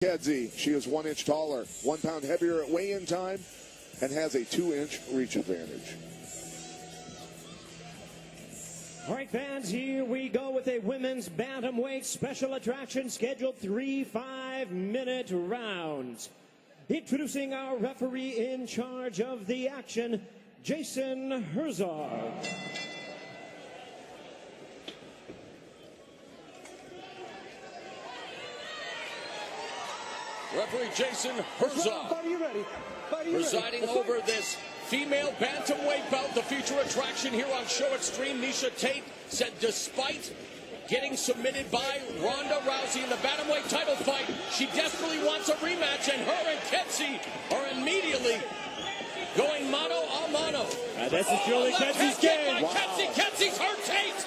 Kedzie, she is 1 inch taller, 1 pound heavier at weigh-in time, and has a 2-inch reach advantage. All right, fans, here we go with a women's bantamweight special attraction scheduled 3 5-minute rounds. Introducing our referee in charge of the action, Jason Herzog. Referee Jason Herzog presiding over this female bantamweight bout. The feature attraction here on Show Extreme. Miesha Tate said despite getting submitted by Ronda Rousey in the bantamweight title fight, she desperately wants a rematch, and her and Kedzie are immediately going mano a mano. This is Julie Ketsy's game. Wow. Ketsy's hurt Tate.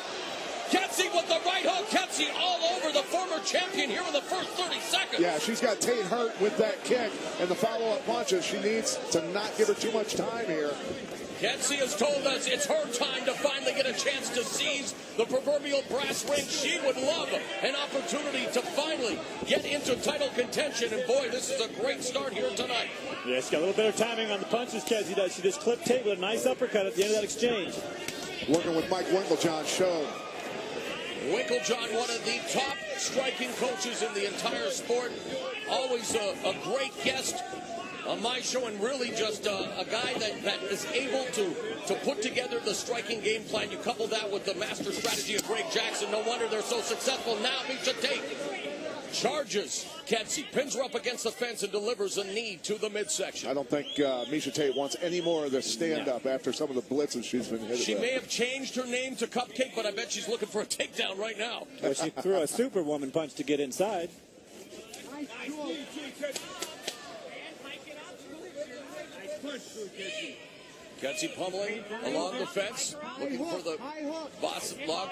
Kedzie with the right hook. Kedzie all over the former champion here in the first 30 seconds. Yeah, she's got Tate hurt with that kick and the follow-up punches. She needs to not give her too much time here. Kedzie has told us it's her time to finally get a chance to seize the proverbial brass ring. She would love an opportunity to finally get into title contention. And boy, this is a great start here tonight. Yeah, she's got a little better timing on the punches, Kedzie does. She just clipped Tate with a nice uppercut at the end of that exchange. Working with Mike Winklejohn showed. Winklejohn, one of the top striking coaches in the entire sport. Always a great guest on my show, and really just a guy that is able to put together the striking game plan. You couple that with the master strategy of Greg Jackson. No wonder they're so successful. Now Miesha Tate charges Kedzie, pins her up against the fence, and delivers a knee to the midsection. I don't think Miesha Tate wants any more of this stand-up after some of the blitzes she's been hit. She may have changed her name to Cupcake, but I bet she's looking for a takedown right now. Well, she threw a superwoman punch to get inside. Kedzie pummeling along the fence, looking for the boss block.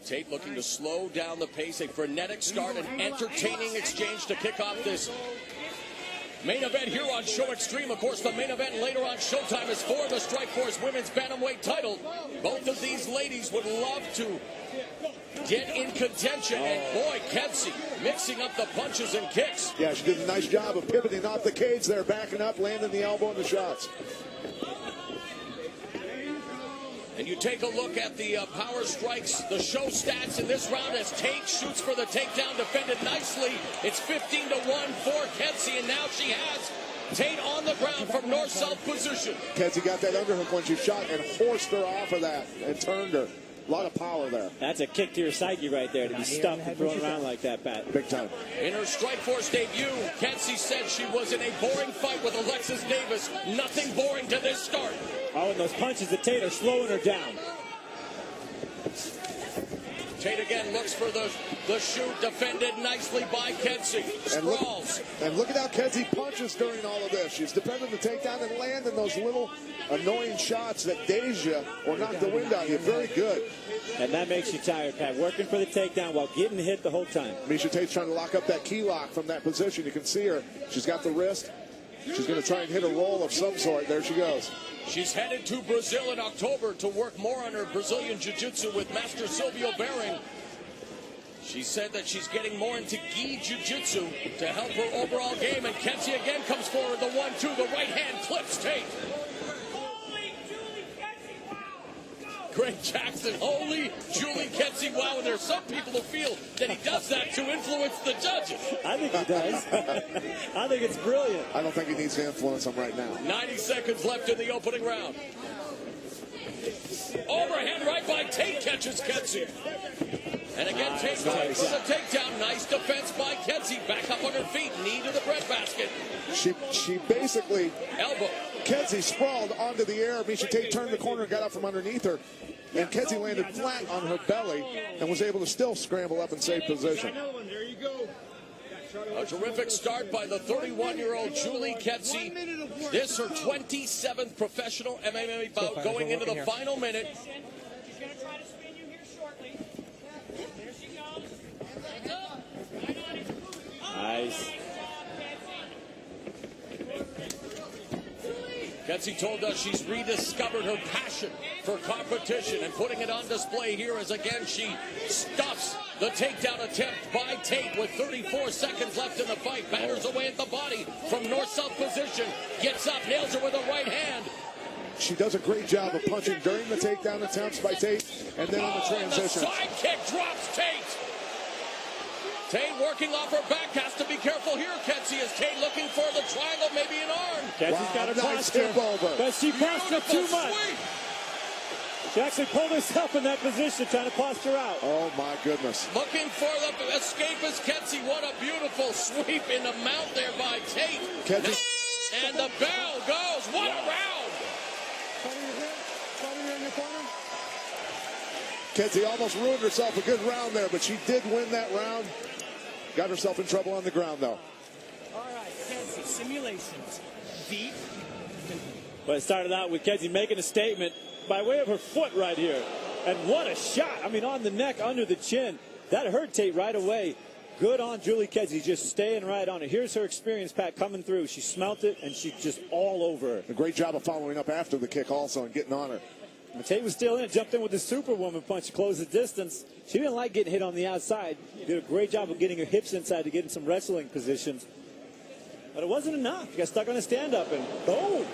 Tate looking to slow down the pace, a frenetic start, an entertaining exchange to kick off this main event here on Show Extreme. Of course, the main event later on Showtime is for the Strikeforce Women's Bantamweight title. Both of these ladies would love to get in contention, and boy, Kedzie mixing up the punches and kicks. Yeah, she did a nice job of pivoting off the cage there, backing up, landing the elbow and the shots. And you take a look at the power strikes, the show stats in this round as Tate shoots for the takedown, defended nicely. It's 15-1 for Kedzie, and now she has Tate on the ground from north-south position. Kedzie got that underhook when she shot and forced her off of that and turned her. A lot of power there. That's a kick to your psyche right there, to be stuffed and thrown around like that, Pat. Big time. In her Strikeforce debut, Kedzie said she was in a boring fight with Alexis Davis. Nothing boring to this start. Oh, and those punches at Tate are slowing her down. Tate again looks for the shoot, defended nicely by Kedzie. Sprawls. And look at how Kedzie punches during all of this. She's defending the takedown and landing those little annoying shots that daze you or knock the wind out of you. Very good. And that makes you tired, Pat. Working for the takedown while getting hit the whole time. Miesha Tate's trying to lock up that key lock from that position. You can see her. She's got the wrist. She's going to try and hit a roll of some sort. There she goes. She's headed to Brazil in October to work more on her Brazilian Jiu-Jitsu with Master Silvio Bering. She said that she's getting more into gi Jiu-Jitsu to help her overall game. And Kedzie again comes forward, the 1-2, the right hand clips Tate. Greg Jackson, holy Julie Kedzie. Wow, and there's some people who feel that he does that to influence the judges. I think he does. I think it's brilliant. I don't think he needs to influence them right now. 90 seconds left in the opening round. Overhand right by Tate, catches Kedzie. And again, Tate going for the takedown. Nice defense by Kedzie. Back up on her feet, knee to the breadbasket. She basically... Elbow. Kedzie sprawled onto the air. Miesha Tate turned the corner and got up from underneath her. And Kedzie landed flat on her belly and was able to still scramble up and save position. A terrific start by the 31-year-old Julie Kedzie. This her 27th professional MMA bout going into the final minute. Nice. Kedzie told us she's rediscovered her passion for competition and putting it on display here as again she stuffs The takedown attempt by Tate with 34 seconds left in the fight. Batters away at the body from north-south position. Gets up, nails her with a right hand. She does a great job of punching during the takedown attempts by Tate, and then on the transition. The side kick drops Tate. Tate working off her back, has to be careful here, Ketsy, as Tate looking for the triangle, maybe an arm. Ketsy's got her nice posture, tip over. but she postured too much. Sweep. She actually pulled herself in that position, trying to posture out. Oh, my goodness. Looking for the escapist, Ketsy. What a beautiful sweep in the mount there by Tate. Ketsy. And the bell goes. What a round. Ketsy almost ruined herself a good round there, but she did win that round. Got herself in trouble on the ground, though. All right, Ketsy, simulations. Deep. But it started out with Ketsy making a statement by way of her foot right here. And what a shot. I mean, on the neck, under the chin. That hurt Tate right away. Good on Julie Ketsy, just staying right on it. Here's her experience, Pat, coming through. She smelt it, and she's just all over her. A great job of following up after the kick also and getting on her. And Tate was still in it, jumped in with the Superwoman punch to close the distance. She didn't like getting hit on the outside. Did a great job of getting her hips inside to get in some wrestling positions. But it wasn't enough. She got stuck on a stand-up, and boom.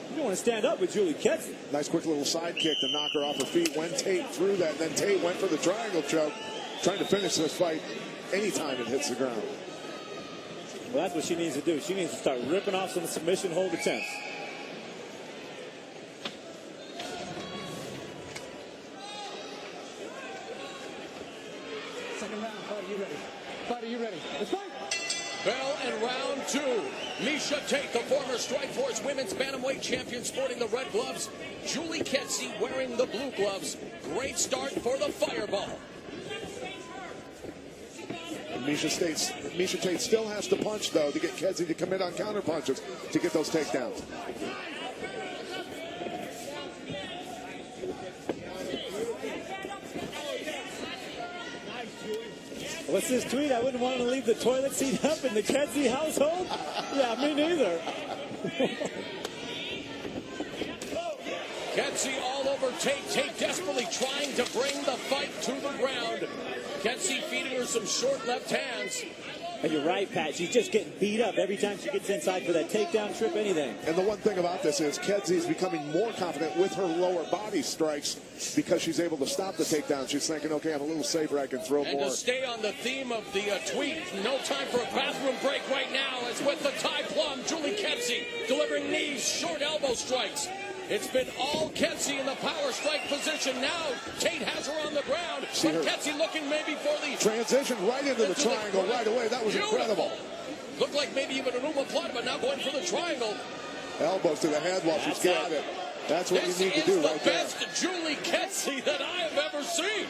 You don't want to stand up with Julie Ketsy. Nice quick little side kick to knock her off her feet when Tate threw that. Then Tate went for the triangle choke, trying to finish this fight anytime it hits the ground. Well, that's what she needs to do. She needs to start ripping off some submission hold attempts. Second round, Fighter, you ready? Fighter, you ready? Let's fight! Bell and round two. Miesha Tate, the former Strikeforce Women's Bantamweight champion, sporting the red gloves. Julie Ketsy wearing the blue gloves. Great start for the Fireball. Miesha Tate still has to punch, though, to get Ketsy to commit on counter punches to get those takedowns. What's this tweet? I wouldn't want to leave the toilet seat up in the Ketsy household? Yeah, me neither. Ketsy all over Tate. Tate desperately trying to bring the fight to the ground. Ketsy feeding her some short left hands. And you're right, Pat. She's just getting beat up every time she gets inside for that takedown, trip, anything. And the one thing about this is Ketsy is becoming more confident with her lower body strikes because she's able to stop the takedown. She's thinking, okay, I'm a little safer. I can throw more. And to stay on the theme of the tweet, no time for a bathroom break right now. It's with the Thai plum, Julie Ketsy, delivering knees, short elbow strikes. It's been all Ketsy in the power strike position. Now Tate has her on the ground. But Ketsy looking maybe for the transition right into the triangle right away. That was incredible. Looked like maybe even an omoplata, but now going for the triangle. Elbows to the head while she's got it. That's what you need to do right there. This is the best Julie Ketsy that I have ever seen.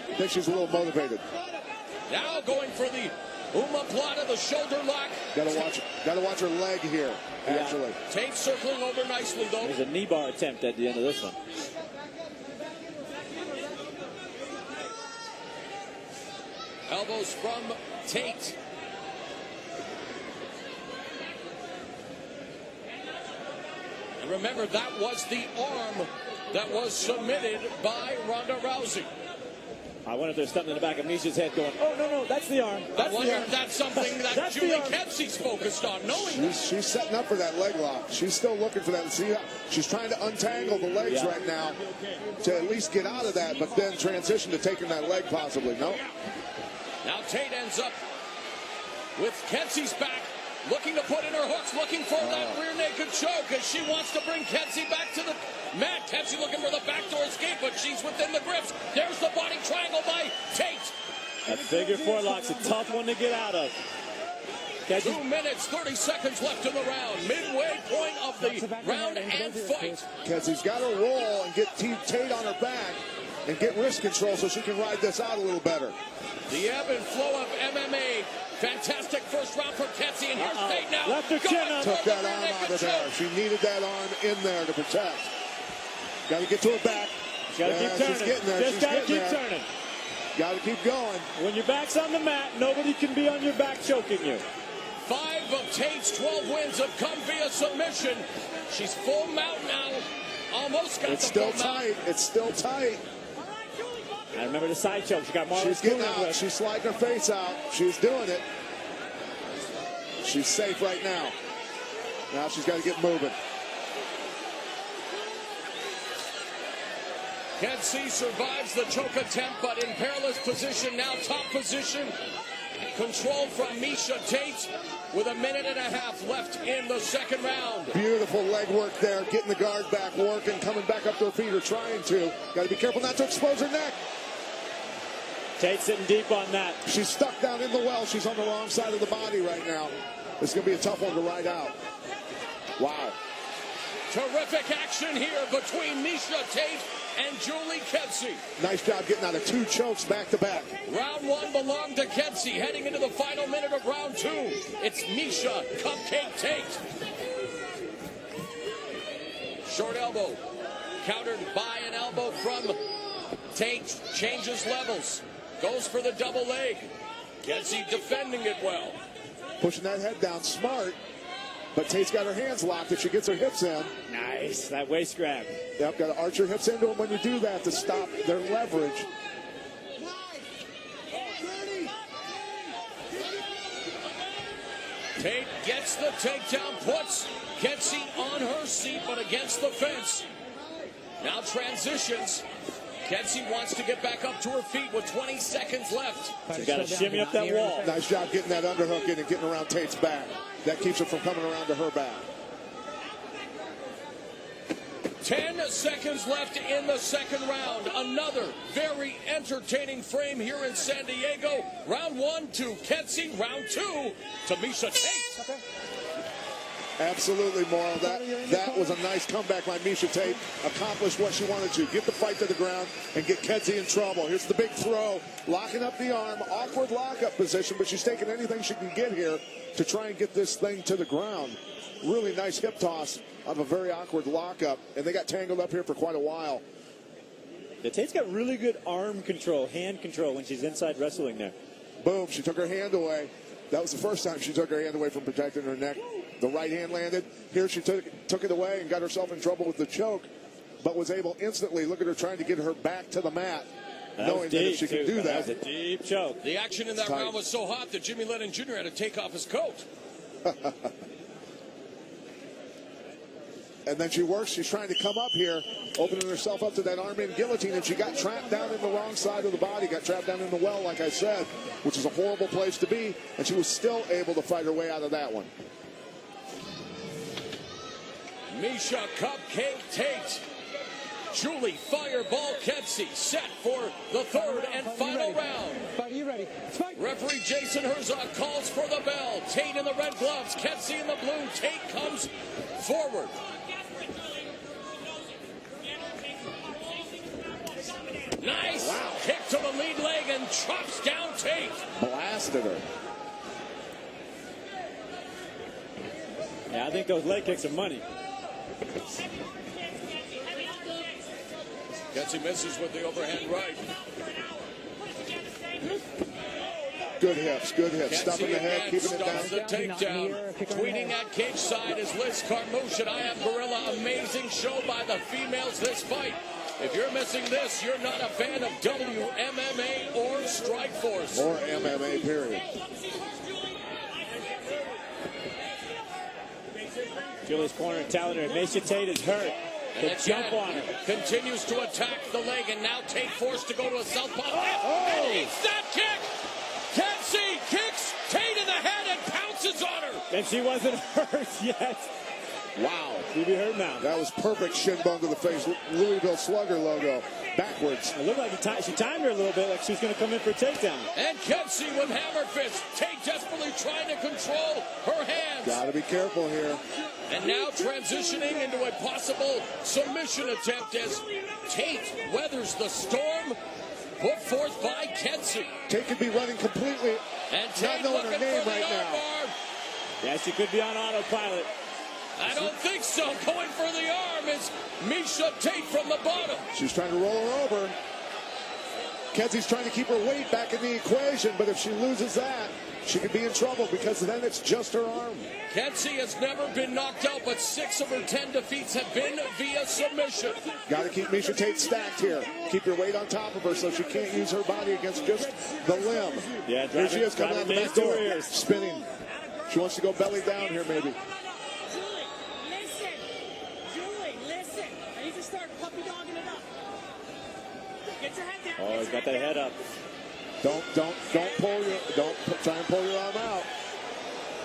I think she's a little motivated. Now going for the omoplata, the shoulder lock. Gotta watch her leg here, actually. Yeah. Tate circling over nicely, though. There's a knee bar attempt at the end of this one. Elbows from Tate. And remember, that was the arm that was submitted by Ronda Rousey. I wonder if there's something in the back of Miesha's head going, oh, no, that's the arm. I wonder if that's something that Julie Ketsy's focused on, knowing she's setting up for that leg lock. She's still looking for that. See, she's trying to untangle the legs right now to at least get out of that, but then transition to taking that leg possibly. No. Now Tate ends up with Ketsy's back, looking to put in her hooks, looking for that rear naked choke as she wants to bring Ketsy back to the mat. Ketsy looking for the backdoor escape, but she's within the grips. There's the body triangle by Tate. That figure four lock's a tough one to get out of. 2 minutes, 30 seconds left in the round. Midway point of the round and fight. Ketsy's got to roll and get Tate on her back and get wrist control so she can ride this out a little better. The ebb and flow of MMA. Fantastic first round for Ketsy, and here's Tate now. Left her chin up. Took that arm out of there. She needed that arm in there to protect. Got to get to her back. Got to keep turning. She's getting there. Just got to keep turning. Got to keep going. When your back's on the mat, nobody can be on your back choking you. 5 of Tate's 12 wins have come via submission. She's full mount now. Almost got it's the still full tight. mount. It's still tight. I remember the side choke. She got more. She's getting out. She's sliding her face out. She's doing it. She's safe right now. Now she's got to get moving. Kenzie survives the choke attempt, but in perilous position. Now top position. Controlled from Miesha Tate with 1.5 minutes left in the second round. Beautiful leg work there. Getting the guard back, working, coming back up to her feet, or trying to. Got to be careful not to expose her neck. Tate sitting deep on that. She's stuck down in the well. She's on the wrong side of the body right now. It's going to be a tough one to ride out. Wow. Terrific action here between Miesha Tate and Julie Kenzie. Nice job getting out of 2 chokes back to back. Round 1 belonged to Kenzie. Heading into the final minute of round 2, it's Miesha Cupcake Tate. Short elbow, countered by an elbow from Tate. Changes levels, goes for the double leg. Kenzie defending it well. Pushing that head down smart. But Tate's got her hands locked if she gets her hips in. Nice, that waist grab. Yep, got to arch your hips into them when you do that to stop their leverage. Tate gets the takedown, puts Kenzie on her seat, but against the fence. Now transitions. Kenzie wants to get back up to her feet with 20 seconds left. She's got to shimmy up that wall. Nice job getting that underhook in and getting around Tate's back. That keeps her from coming around to her back. 10 seconds left in the second round. Another very entertaining frame here in San Diego. Round 1 to Kenzie. Round 2 to Miesha Tate. Okay. Absolutely, Morrow. That was a nice comeback by Miesha Tate. Accomplished what she wanted to. Get the fight to the ground and get Kenzie in trouble. Here's the big throw. Locking up the arm. Awkward lockup position, but she's taking anything she can get here to try and get this thing to the ground. Really nice hip toss of a very awkward lockup. And they got tangled up here for quite a while. Yeah, Tate's got really good arm control, hand control when she's inside wrestling there. Boom. She took her hand away. That was the first time she took her hand away from protecting her neck. The right hand landed. Here she took it away and got herself in trouble with the choke, but was able instantly, look at her trying to get her back to the mat, knowing that if she can do that. That was a deep choke. The action in that round was so hot that Jimmy Lennon Jr. had to take off his coat. And then she works. She's trying to come up here, opening herself up to that arm-in guillotine, and she got trapped down in the wrong side of the body, got trapped down in the well, like I said, which is a horrible place to be, and she was still able to fight her way out of that one. Miesha Cupcake Tate. Julie Fireball Kenzie set for the third and final round. Are you ready? Referee Jason Herzog calls for the bell. Tate in the red gloves, Kenzie in the blue. Tate comes forward. Nice kick to the lead leg and chops down Tate. Blasted her. Yeah, I think those leg kicks are money. Kenzie misses with the overhand right. Good hips, good hips. Kenzie Stuffing the head, keeping it down. The takedown. Tweeting at cage side is Liz Carmouche and I Am Gorilla. Amazing show by the females this fight. If you're missing this, you're not a fan of WMMA or Strikeforce. Or MMA, period. Julie's corner telling her Miesha Tate is hurt. And jump on her. Continues to attack the leg, and now Tate forced to go to a southpaw. And eats that kick! Kenzie kicks Tate in the head and pounces on her. And she wasn't hurt yet. Wow. She'll be hurt now. That was perfect shin bone to the face. Louisville Slugger logo. Backwards. It looked like she timed her a little bit, like she was going to come in for a takedown. And Kenzie with hammer fist. Tate desperately trying to control her hands. Got to be careful here. And now transitioning into a possible submission attempt as Tate weathers the storm put forth by Kenzie. Tate could be running completely, and Tate not knowing her name right now. Yeah, she could be on autopilot. I don't think so. Going for the arm is Miesha Tate from the bottom. She's trying to roll her over. Kenzie's trying to keep her weight back in the equation, but if she loses that, she could be in trouble because then it's just her arm. Kenzie has never been knocked out, but 6 of her 10 defeats have been via submission. Got to keep Miesha Tate stacked here. Keep your weight on top of her so she can't use her body against just the limb. Yeah, here she is coming out the back door, spinning. She wants to go belly down here, maybe. Oh, he's got that head up. Don't try and pull your arm out.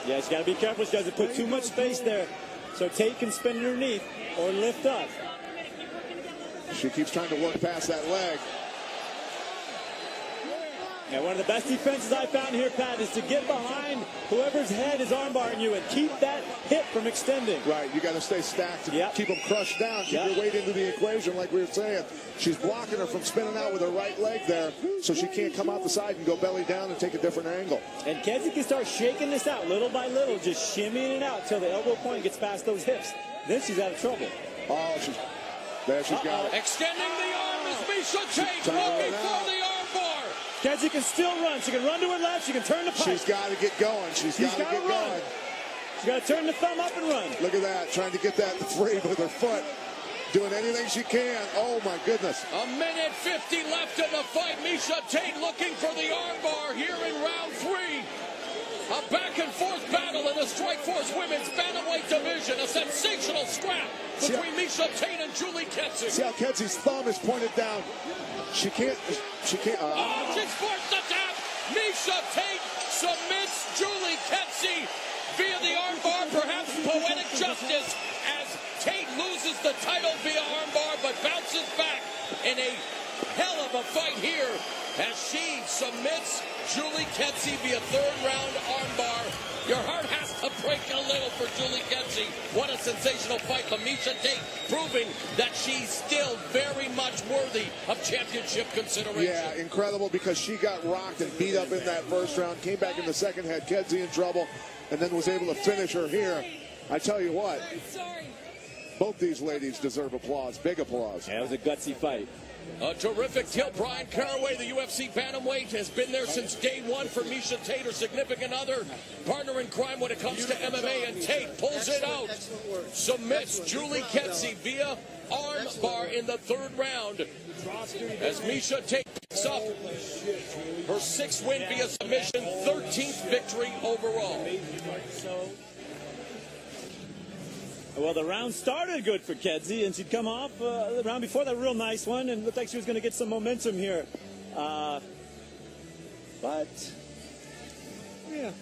Yeah, she's got to be careful. She doesn't put too much space there. So Tate can spin underneath or lift up. She keeps trying to work past that leg. Now, one of the best defenses I found here, Pat, is to get behind whoever's head is armbarring you and keep that hip from extending. Right, you got to stay stacked to keep them crushed down. Keep your weight into the equation, like we were saying. She's blocking her from spinning out with her right leg there, so she can't come out the side and go belly down and take a different angle. And Kenzie can start shaking this out little by little, just shimmying it out till the elbow point gets past those hips. Then she's out of trouble. Oh, there she's got it. Extending the arm is Miesha Tate, looking for the arm bar. Kenzie can still run. She can run to her left. She can turn the pipe. She's got to get going. She's got to get going. She's got to turn the thumb up and run. Look at that, trying to get that free with her foot. Doing anything she can. Oh, my goodness. A minute 50 left in the fight. Miesha Tate looking for the armbar here in round 3. A back-and-forth battle in the Strikeforce Women's Bantamweight Division. A sensational scrap between Miesha Tate and Julie Kenzie. See how Kenzie's thumb is pointed down. She can't. She's forced to tap. Miesha Tate submits Julie Kenzie via the armbar. Perhaps poetic justice as Tate loses the title via armbar, but bounces back in a hell of a fight here as she submits Julie Kenzie via third-round armbar. Your heart has to break a little for Julie Kenzie. What a sensational fight. But Miesha Tate proving that she's still very much worthy of championship consideration. Yeah, incredible because she got rocked and beat up in that first round. Came back in the second, had Kenzie in trouble, and then was able to finish her here. I tell you what, both these ladies deserve applause. Big applause. Yeah, it was a gutsy fight. A terrific tilt. Brian Caraway, the UFC bantamweight, has been there since day one for Miesha Tate, her significant other, partner in crime when it comes to MMA, and Tate pulls it out, submits Julie Kenzie via arm bar in the third round as Miesha Tate picks up her 6th win via submission, 13th victory overall. Well, the round started good for Kenzie, and she'd come off the round before that real nice one, and looked like she was going to get some momentum here. But, yeah,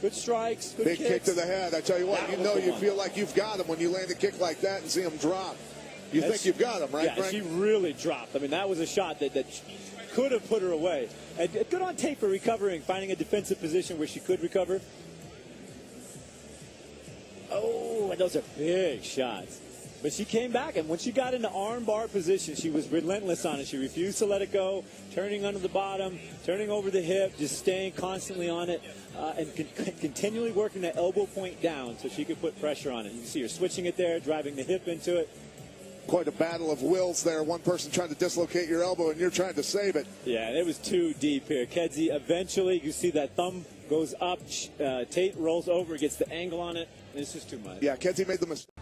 good strikes, good Big kicks. kick to the head. I tell you what, you feel like you've got him when you land a kick like that and see him drop. You think you've got him, right, yeah, Frank? she really dropped. I mean, that was a shot that could have put her away. And good on Tate for recovering, finding a defensive position where she could recover. Oh, and those are big shots. But she came back, and when she got into armbar position, she was relentless on it. She refused to let it go, turning under the bottom, turning over the hip, just staying constantly on it, and continually working that elbow point down so she could put pressure on it. You can see her switching it there, driving the hip into it. Quite a battle of wills there. One person trying to dislocate your elbow, and you're trying to save it. Yeah, it was too deep here. Kenzie, eventually, you see that thumb goes up. Tate rolls over, gets the angle on it, and it's just too much. Yeah, Kenzie made the mistake.